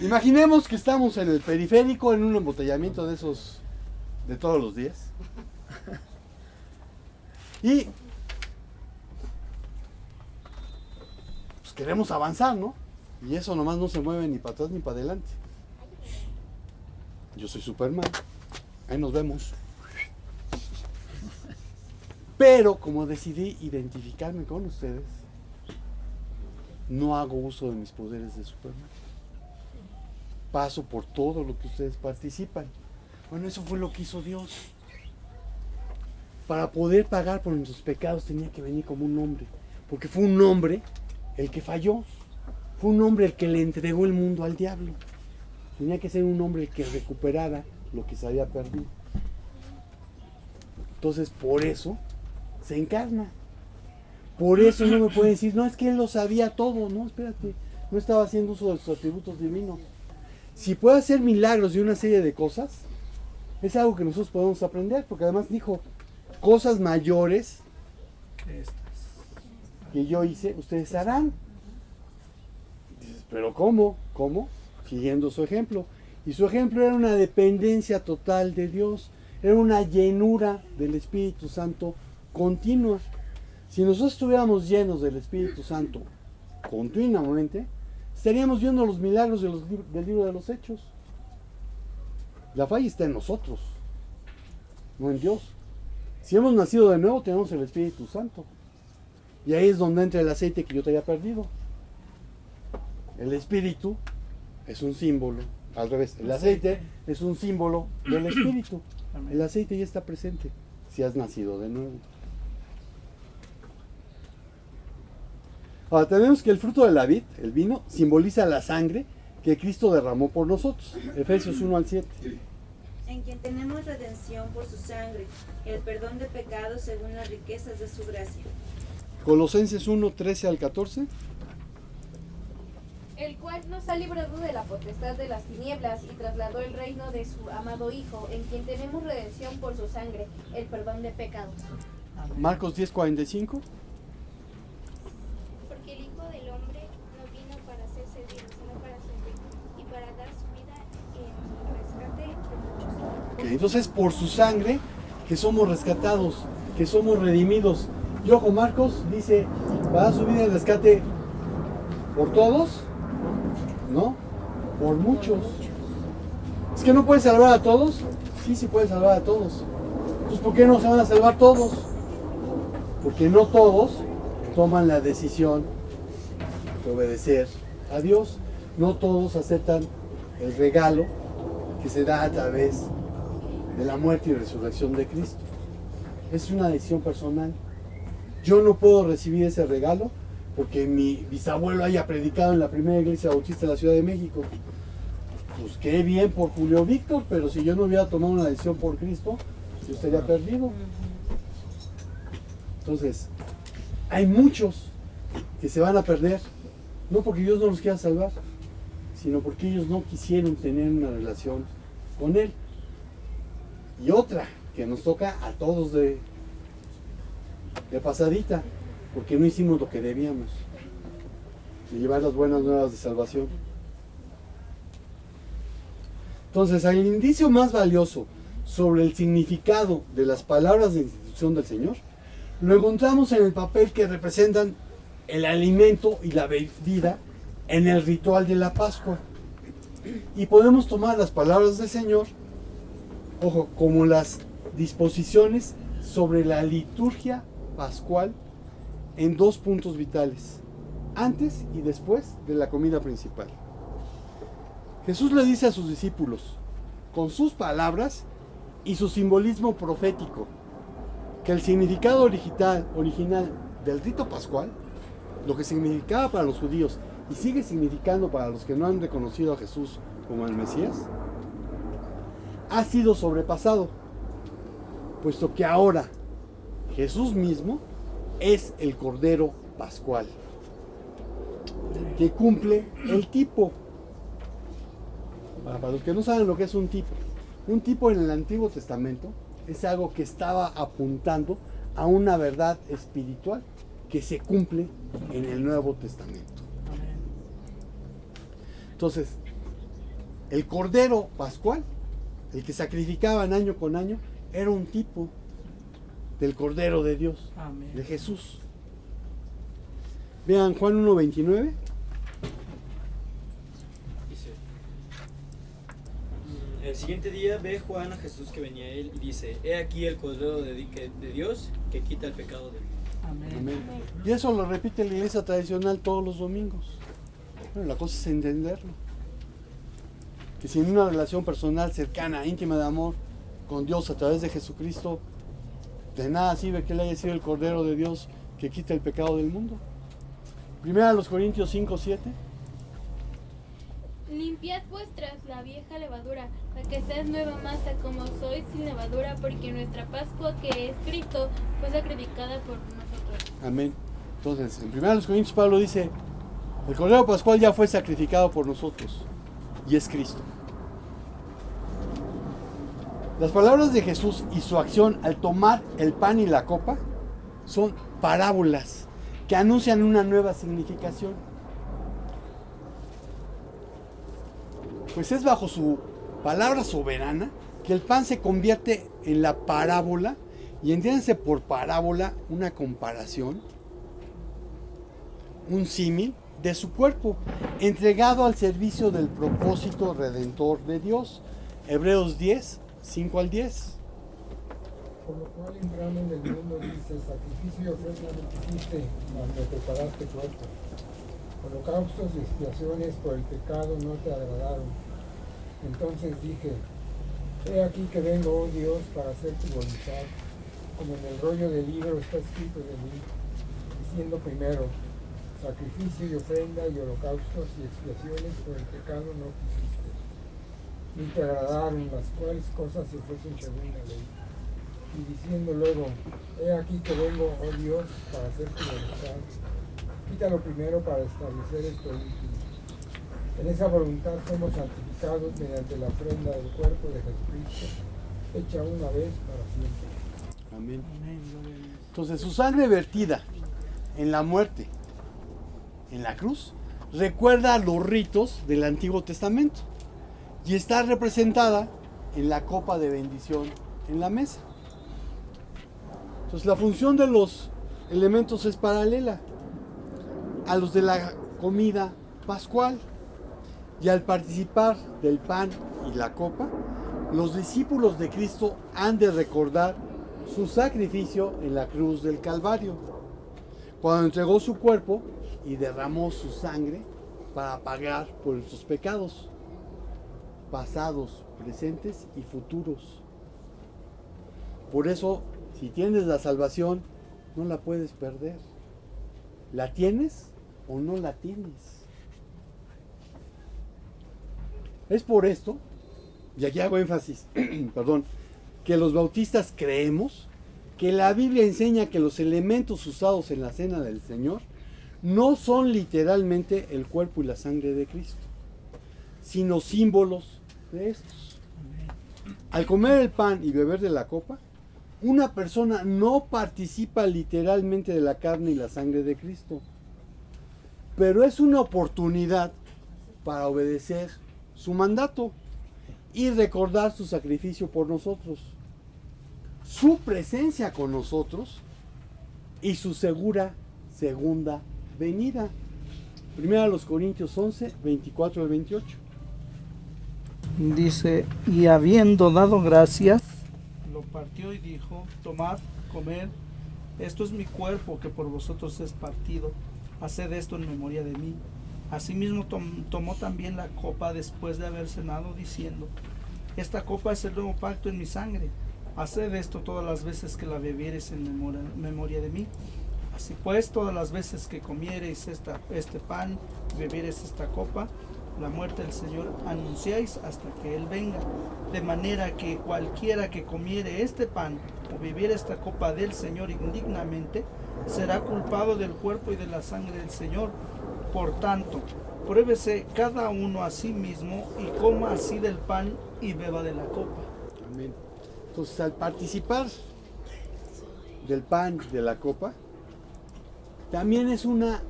Imaginemos que estamos en el periférico en un embotellamiento de esos de todos los días. Y pues queremos avanzar, ¿no? Y eso nomás no se mueve ni para atrás ni para adelante. Yo soy Superman. Ahí nos vemos. Pero como decidí identificarme con ustedes, no hago uso de mis poderes de Superman. Paso por todo lo que ustedes participan. Bueno, eso fue lo que hizo Dios. Para poder pagar por nuestros pecados tenía que venir como un hombre. Porque fue un hombre el que falló. Fue un hombre el que le entregó el mundo al diablo. Tenía que ser un hombre el que recuperara lo que se había perdido. Entonces, por eso se encarna. Por eso no me pueden decir, no, es que Él lo sabía todo. No, espérate, no estaba haciendo uso de sus atributos divinos. Si puede hacer milagros y una serie de cosas, es algo que nosotros podemos aprender, porque además dijo, cosas mayores que yo hice, ustedes harán. Dices, pero ¿cómo? ¿Cómo? Siguiendo su ejemplo. Y su ejemplo era una dependencia total de Dios, era una llenura del Espíritu Santo continua. Si nosotros estuviéramos llenos del Espíritu Santo continuamente, estaríamos viendo los milagros del libro de los Hechos. La falla está en nosotros, no en Dios. Si hemos nacido de nuevo, tenemos el Espíritu Santo. Y ahí es donde entra el aceite que yo te había perdido. El Espíritu es un símbolo, al revés, el aceite es un símbolo del Espíritu. El aceite ya está presente si has nacido de nuevo. Ahora tenemos que el fruto de la vid, el vino, simboliza la sangre que Cristo derramó por nosotros. Efesios 1-7. En quien tenemos redención por su sangre, el perdón de pecados según las riquezas de su gracia. Colosenses 1:13-14. El cual nos ha librado de la potestad de las tinieblas y trasladó el reino de su amado Hijo, en quien tenemos redención por su sangre, el perdón de pecados. Marcos 10:45. Porque el Hijo del Hombre no vino para ser servido, sino para servir y para dar su vida en rescate de muchos. Okay, entonces por su sangre que somos rescatados, que somos redimidos. Y ojo, Marcos dice, va a dar su vida en rescate por todos, ¿no? Por muchos. ¿Es que no puede salvar a todos? Sí, sí puede salvar a todos. Entonces, ¿por qué no se van a salvar todos? Porque no todos toman la decisión de obedecer a Dios. No todos aceptan el regalo que se da a través de la muerte y resurrección de Cristo. Es una decisión personal. Yo no puedo recibir ese regalo porque mi bisabuelo haya predicado en la primera iglesia bautista de la Ciudad de México. Pues qué bien por Julio Víctor, pero si yo no hubiera tomado una decisión por Cristo, yo estaría perdido. Entonces, hay muchos que se van a perder, no porque Dios no los quiera salvar, sino porque ellos no quisieron tener una relación con Él. Y otra que nos toca a todos de pasadita, porque no hicimos lo que debíamos, de llevar las buenas nuevas de salvación. Entonces, el indicio más valioso sobre el significado de las palabras de institución del Señor lo encontramos en el papel que representan el alimento y la bebida en el ritual de la Pascua. Y podemos tomar las palabras del Señor, ojo, como las disposiciones sobre la liturgia pascual en dos puntos vitales, antes y después de la comida principal. Jesús le dice a sus discípulos, con sus palabras y su simbolismo profético, que el significado original del rito pascual, lo que significaba para los judíos y sigue significando para los que no han reconocido a Jesús como el Mesías, ha sido sobrepasado, puesto que ahora Jesús mismo es el Cordero Pascual, que cumple el tipo. Para los que no saben lo que es un tipo en el Antiguo Testamento es algo que estaba apuntando a una verdad espiritual que se cumple en el Nuevo Testamento. Entonces, el Cordero Pascual, el que sacrificaban año con año, era un tipo del Cordero de Dios, de Jesús. Vean Juan 1:29. El siguiente día ve Juan a Jesús que venía a él y dice, he aquí el Cordero de Dios que quita el pecado del mundo. Amén. Y eso lo repite la iglesia tradicional todos los domingos. Bueno, la cosa es entenderlo. Que sin una relación personal, cercana, íntima de amor con Dios a través de Jesucristo, de nada sirve que Él haya sido el Cordero de Dios que quita el pecado del mundo. Primera a los Corintios 5:7. Limpiad vuestras la vieja levadura, para que seas nueva masa como sois sin levadura, porque nuestra Pascua, que es Cristo, fue sacrificada por nosotros. Amén. Entonces, en 1 Corintios Pablo dice, el Cordero Pascual ya fue sacrificado por nosotros, y es Cristo. Las palabras de Jesús y su acción al tomar el pan y la copa son parábolas que anuncian una nueva significación. Pues es bajo su palabra soberana que el pan se convierte en la parábola, y entiéndanse por parábola una comparación, un símil de su cuerpo, entregado al servicio del propósito redentor de Dios. Hebreos 10, 5 al 10. Por lo cual entrando en el mundo dice, sacrificio y ofrenda no quisiste, mas me preparaste cuerpo. Holocaustos y expiaciones por el pecado no te agradaron. Entonces dije, he aquí que vengo, oh Dios, para hacer tu voluntad, como en el rollo del libro está escrito de mí, diciendo primero, sacrificio y ofrenda y holocaustos y expiaciones por el pecado no quisiste, ni te agradaron, las cuales cosas se ofrecen según la ley. Y diciendo luego, he aquí que vengo, oh Dios, para hacer tu voluntad, quítalo primero para establecer esto último. En esa voluntad somos santificados mediante la ofrenda del cuerpo de Jesucristo, hecha una vez para siempre. Amén. Entonces, su sangre vertida en la muerte, en la cruz, recuerda a los ritos del Antiguo Testamento y está representada en la copa de bendición en la mesa. Entonces, la función de los elementos es paralela a los de la comida pascual. Y al participar del pan y la copa, los discípulos de Cristo han de recordar su sacrificio en la cruz del Calvario, cuando entregó su cuerpo y derramó su sangre para pagar por nuestros pecados, pasados, presentes y futuros. Por eso, si tienes la salvación, no la puedes perder. ¿La tienes o no la tienes? Es por esto, y aquí hago énfasis, perdón, que los bautistas creemos que la Biblia enseña que los elementos usados en la cena del Señor no son literalmente el cuerpo y la sangre de Cristo, sino símbolos de estos. Al comer el pan y beber de la copa, una persona no participa literalmente de la carne y la sangre de Cristo, pero es una oportunidad para obedecer su mandato y recordar su sacrificio por nosotros, su presencia con nosotros y su segura segunda venida. Primera a los Corintios 11, 24 al 28. Dice, y habiendo dado gracias, lo partió y dijo, tomad, comed, esto es mi cuerpo que por vosotros es partido, haced esto en memoria de mí. Asimismo tomó también la copa después de haber cenado, diciendo, esta copa es el nuevo pacto en mi sangre, haced esto todas las veces que la bebiereis en memoria de mí. Así pues, todas las veces que comiereis este pan, bebiereis esta copa, la muerte del Señor anunciáis hasta que Él venga. De manera que cualquiera que comiere este pan o bebiere esta copa del Señor indignamente, será culpado del cuerpo y de la sangre del Señor. Por tanto, pruébese cada uno a sí mismo y coma así del pan y beba de la copa. Amén. Entonces, al participar del pan y de la copa, también es una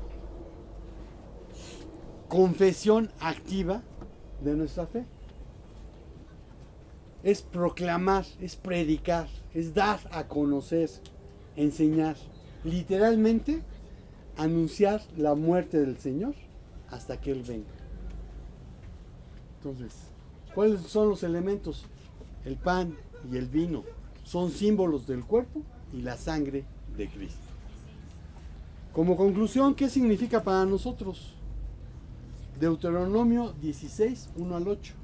confesión activa de nuestra fe. Es proclamar, es predicar, es dar a conocer, enseñar, literalmente anunciar la muerte del Señor hasta que Él venga. Entonces, ¿cuáles son los elementos? El pan y el vino son símbolos del cuerpo y la sangre de Cristo. Como conclusión, ¿qué significa para nosotros? Deuteronomio 16, 1 al 8.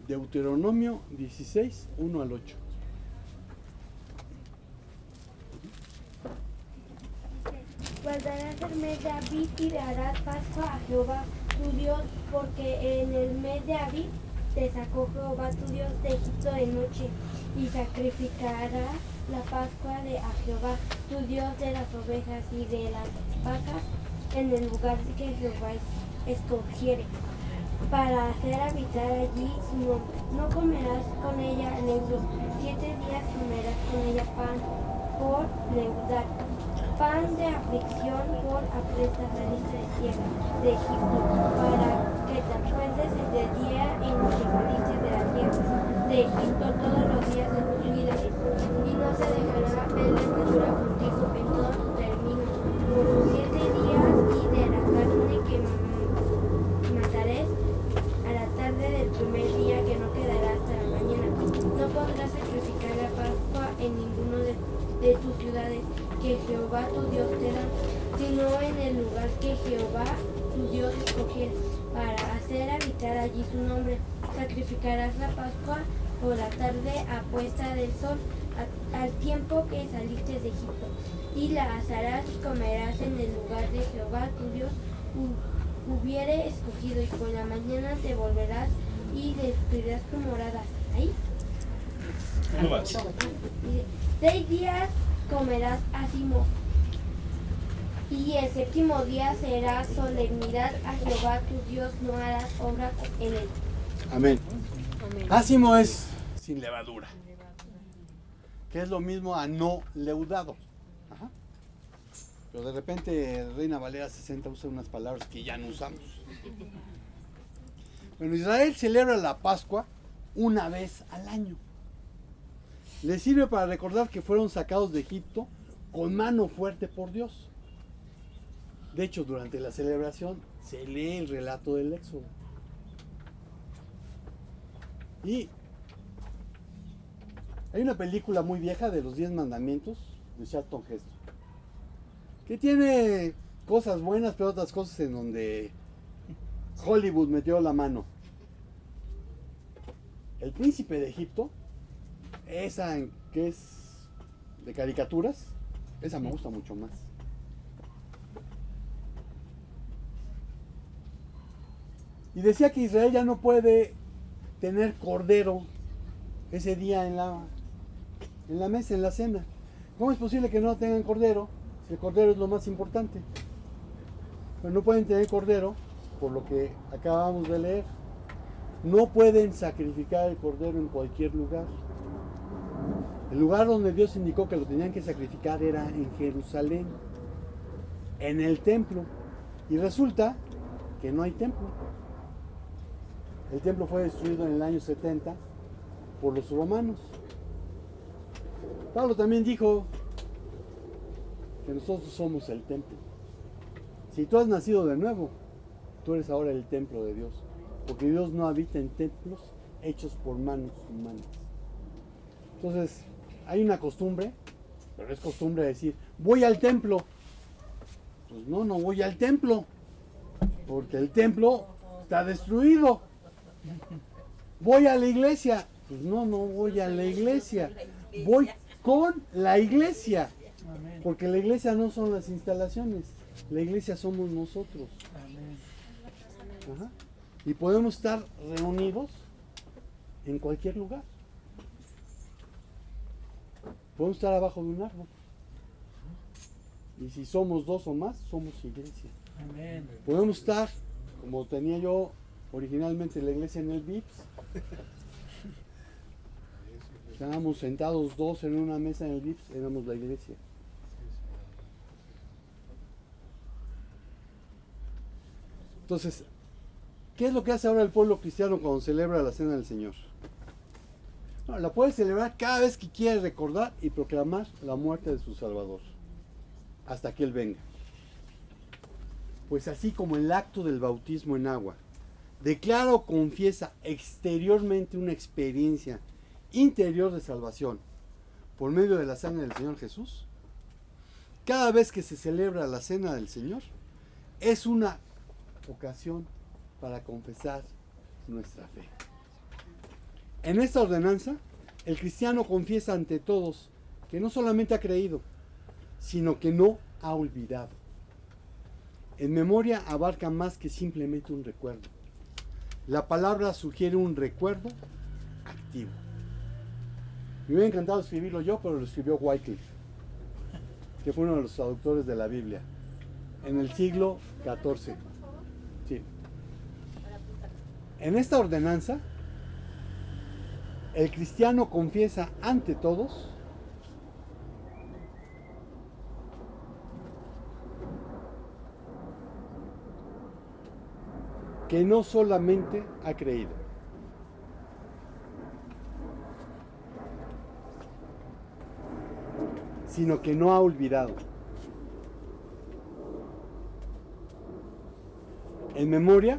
Deuteronomio 16, 1 al 8. Guardarás el mes de Abib y darás Pascua a Jehová tu Dios, porque en el mes de Abib te sacó Jehová tu Dios de Egipto de noche, y sacrificarás la Pascua a Jehová tu Dios de las ovejas y de las vacas en el lugar que Jehová escogiere, para hacer habitar allí su nombre. No comerás con ella leudos, 7 días comerás con ella pan por leudar, pan de aflicción por apresta saliste de tierra de Egipto, para que te acuerdes del día en que saliste de la tierra de Egipto todos los días de tu vida, y no se dejará ver levadura contigo en todo tu término, por los 7 días, y de la carne que mataréis a la tarde del primer día, que no quedará hasta la mañana. No podrás sacrificar la Pascua en ninguno de tus ciudades que Jehová tu Dios te da, sino en el lugar que Jehová tu Dios escogiere, para hacer habitar allí su nombre. Sacrificarás la Pascua por la tarde a puesta del sol, al tiempo que saliste de Egipto, y la asarás y comerás en el lugar de Jehová tu Dios hubiere escogido, y por la mañana te volverás y destruirás tu morada. ¿Ahí? 6 días comerás acimo, y el 7º día será solemnidad a Jehová tu Dios, no harás obra en él. Amén. Ácimo es sin levadura, que es lo mismo a no leudado. Ajá. Pero de repente Reina Valera 60 usa unas palabras que ya no usamos. Bueno, Israel celebra la Pascua una vez al año. Les sirve para recordar que fueron sacados de Egipto con mano fuerte por Dios. De hecho, durante la celebración se lee el relato del Éxodo. Y hay una película muy vieja de los 10 mandamientos de Charlton Heston, que tiene cosas buenas, pero otras cosas en donde Hollywood metió la mano. El príncipe de Egipto, esa que es de caricaturas, esa me gusta mucho más. Y decía que Israel ya no puede tener cordero ese día en la mesa, en la cena. ¿Cómo es posible que no tengan cordero si el cordero es lo más importante? Pero no pueden tener cordero por lo que acabamos de leer. No pueden sacrificar el cordero en cualquier lugar. El lugar donde Dios indicó que lo tenían que sacrificar era en Jerusalén, en el templo. Y resulta que no hay templo. El templo fue destruido en el año 70 por los romanos. Pablo también dijo que nosotros somos el templo. Si tú has nacido de nuevo, tú eres ahora el templo de Dios. Porque Dios no habita en templos hechos por manos humanas. Entonces, hay una costumbre, pero es costumbre decir, voy al templo. Pues no voy al templo, porque el templo está destruido. Voy a la iglesia. Pues no voy a la iglesia. Voy con la iglesia. Porque la iglesia no son las instalaciones. La iglesia somos nosotros. Ajá. Y podemos estar reunidos en cualquier lugar. Podemos estar abajo de un árbol. Y si somos 2 o más, somos iglesia. Amén. Podemos estar, como tenía yo originalmente la iglesia en el VIPS. Estábamos sentados 2 en una mesa en el VIPS, éramos la iglesia. Entonces, ¿qué es lo que hace ahora el pueblo cristiano cuando celebra la Cena del Señor? No, la puede celebrar cada vez que quiere recordar y proclamar la muerte de su Salvador, hasta que Él venga. Pues así como el acto del bautismo en agua declara o confiesa exteriormente una experiencia interior de salvación por medio de la sangre del Señor Jesús, cada vez que se celebra la Cena del Señor es una ocasión para confesar nuestra fe. En esta ordenanza, el cristiano confiesa ante todos que no solamente ha creído, sino que no ha olvidado. En memoria abarca más que simplemente un recuerdo. La palabra sugiere un recuerdo activo. Me hubiera encantado escribirlo yo, pero lo escribió Wycliffe, que fue uno de los traductores de la Biblia, en el siglo XIV. Sí. En esta ordenanza, el cristiano confiesa ante todos que no solamente ha creído, sino que no ha olvidado. En memoria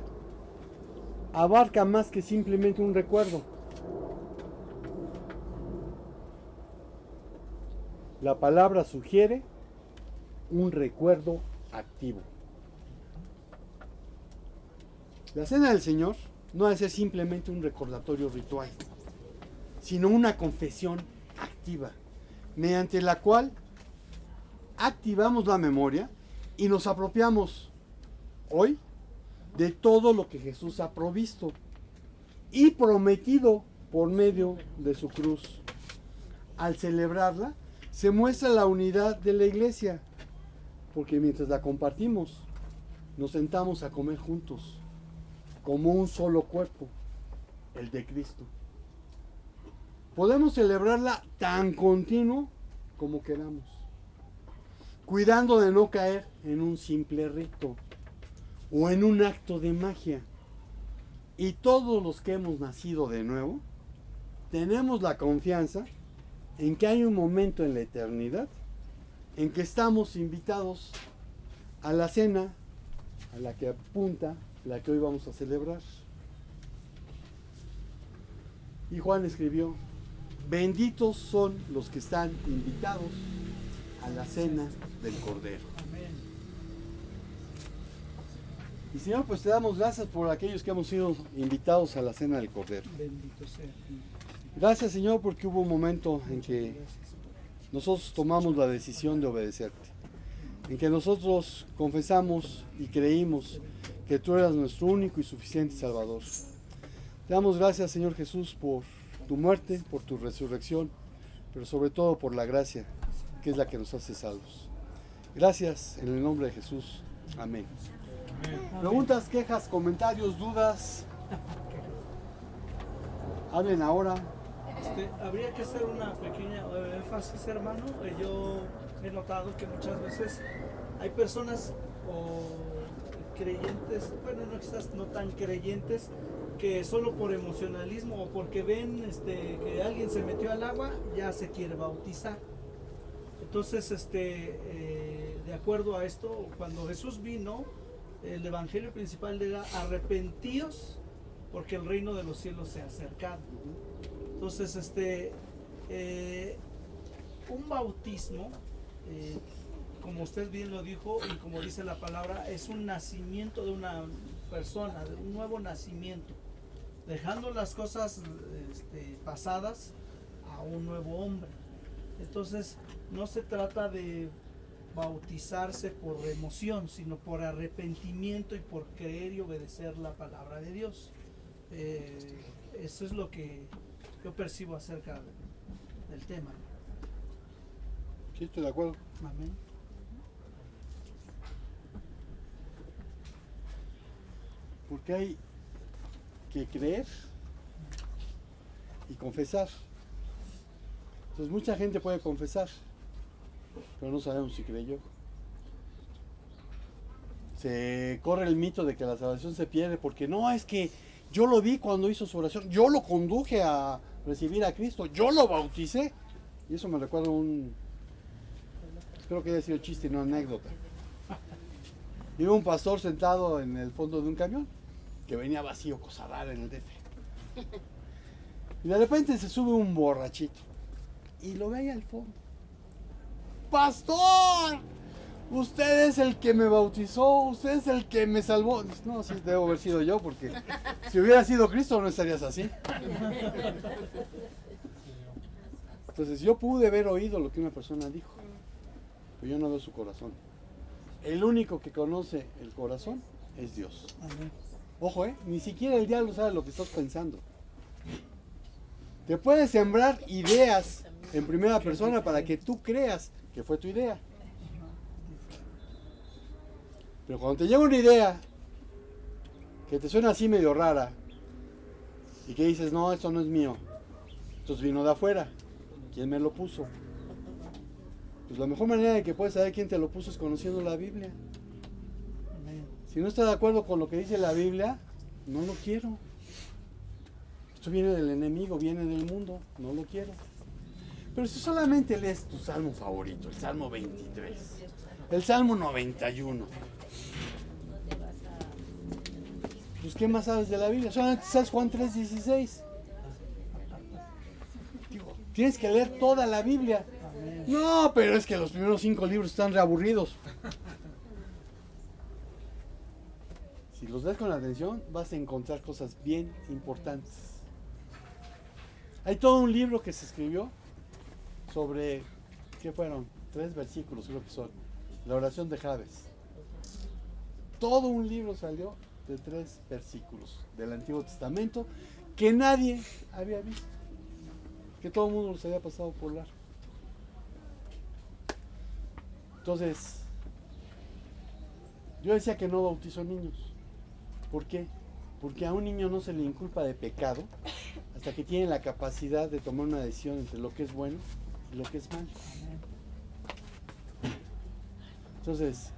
abarca más que simplemente un recuerdo. La palabra sugiere un recuerdo activo. La Cena del Señor no debe ser simplemente un recordatorio ritual, sino una confesión activa, mediante la cual activamos la memoria y nos apropiamos hoy de todo lo que Jesús ha provisto y prometido por medio de su cruz. Al celebrarla, se muestra la unidad de la iglesia, porque mientras la compartimos, nos sentamos a comer juntos, como un solo cuerpo, el de Cristo. Podemos celebrarla tan continuo como queramos, cuidando de no caer en un simple rito o en un acto de magia. Y todos los que hemos nacido de nuevo, tenemos la confianza en que hay un momento en la eternidad en que estamos invitados a la cena a la que apunta la que hoy vamos a celebrar. Y Juan escribió, benditos son los que están invitados a la cena del Cordero. Y Señor, pues te damos gracias por aquellos que hemos sido invitados a la cena del Cordero. Bendito sea. Gracias, Señor, porque hubo un momento en que nosotros tomamos la decisión de obedecerte, en que nosotros confesamos y creímos que tú eras nuestro único y suficiente Salvador. Te damos gracias, Señor Jesús, por tu muerte, por tu resurrección, pero sobre todo por la gracia, que es la que nos hace salvos. Gracias en el nombre de Jesús. Amén. Preguntas, quejas, comentarios, dudas. Hablen ahora. Habría que hacer una pequeña énfasis, hermano. Yo he notado que muchas veces hay personas o creyentes, bueno, no quizás no tan creyentes, que solo por emocionalismo o porque ven que alguien se metió al agua, ya se quiere bautizar. Entonces, de acuerdo a esto, cuando Jesús vino, el evangelio principal era arrepentíos porque el reino de los cielos se ha acercado. Entonces, un bautismo, como usted bien lo dijo y como dice la palabra, es un nacimiento de una persona, de un nuevo nacimiento, dejando las cosas pasadas a un nuevo hombre. Entonces, no se trata de bautizarse por emoción, sino por arrepentimiento y por creer y obedecer la palabra de Dios. Eso es lo que yo percibo acerca del tema. Sí, estoy de acuerdo. Amén. Porque hay que creer y confesar. Entonces mucha gente puede confesar, pero no sabemos si creyó. Se corre el mito de que la salvación se pierde porque no, es que yo lo vi cuando hizo su oración, yo lo conduje a recibir a Cristo, yo lo bauticé. Y eso me recuerda espero que haya sido chiste y no anécdota. Iba un pastor sentado en el fondo de un camión que venía vacío, cosa rara en el DF. Y de repente se sube un borrachito y lo ve ahí al fondo. ¡Pastor! Usted es el que me bautizó, usted es el que me salvó. No, sí, debo haber sido yo, porque si hubiera sido Cristo no estarías así. Entonces yo pude haber oído lo que una persona dijo, pero yo no veo su corazón. El único que conoce el corazón es Dios. Ojo, ni siquiera el diablo sabe lo que estás pensando. Te puede sembrar ideas en primera persona para que tú creas que fue tu idea. Pero cuando te llega una idea que te suena así medio rara y que dices, no, esto no es mío, entonces vino de afuera, ¿quién me lo puso? Pues la mejor manera de que puedes saber quién te lo puso es conociendo la Biblia. Si no estás de acuerdo con lo que dice la Biblia, no lo quiero. Esto viene del enemigo, viene del mundo, no lo quiero. Pero si solamente lees tu salmo favorito, el Salmo 23, el Salmo 91, pues ¿qué más sabes de la Biblia? Solamente sabes Juan 3:16. Digo, tienes que leer toda la Biblia. No, pero es que los primeros 5 libros están reaburridos. Si los lees con atención, vas a encontrar cosas bien importantes. Hay todo un libro que se escribió sobre, ¿qué fueron? 3 versículos creo que son. La oración de Jabes. Todo un libro salió de 3 versículos del Antiguo Testamento que nadie había visto. Que todo el mundo los había pasado por largo. Entonces, yo decía que no bautizo niños. ¿Por qué? Porque a un niño no se le inculpa de pecado hasta que tiene la capacidad de tomar una decisión entre lo que es bueno y lo que es malo. Entonces,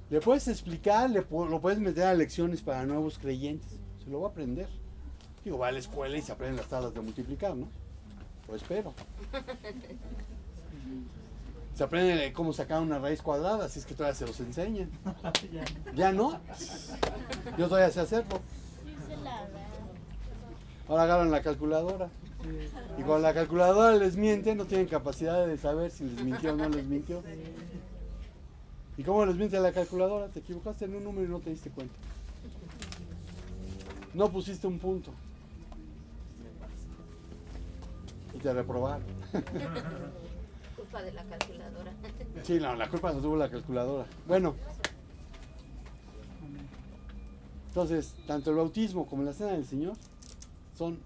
le puedes explicar, lo puedes meter a lecciones para nuevos creyentes. Se lo va a aprender. Digo, va a la escuela y se aprenden las tablas de multiplicar, ¿no? Lo espero. Se aprende cómo sacar una raíz cuadrada, así es que todavía se los enseñan. ¿Ya no? Yo todavía sé hacerlo. Ahora agarran la calculadora. Y cuando la calculadora les miente, no tienen capacidad de saber si les mintió o no les mintió. ¿Y cómo les miente la calculadora? Te equivocaste en un número y no te diste cuenta. No pusiste un punto. Y te reprobaron. Culpa de la calculadora. Sí, no, la culpa la tuvo la calculadora. Bueno. Entonces, tanto el bautismo como la cena del Señor son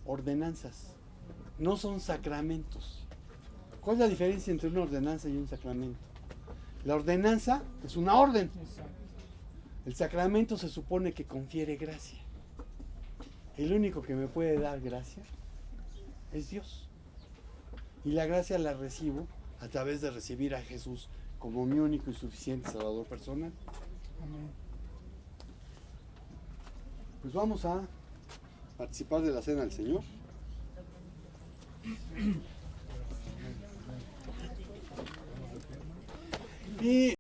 ordenanzas, no son sacramentos. ¿Cuál es la diferencia entre una ordenanza y un sacramento? La ordenanza es una orden. El sacramento se supone que confiere gracia. El único que me puede dar gracia es Dios. Y la gracia la recibo a través de recibir a Jesús como mi único y suficiente Salvador personal. Pues vamos a participar de la cena del Señor. Y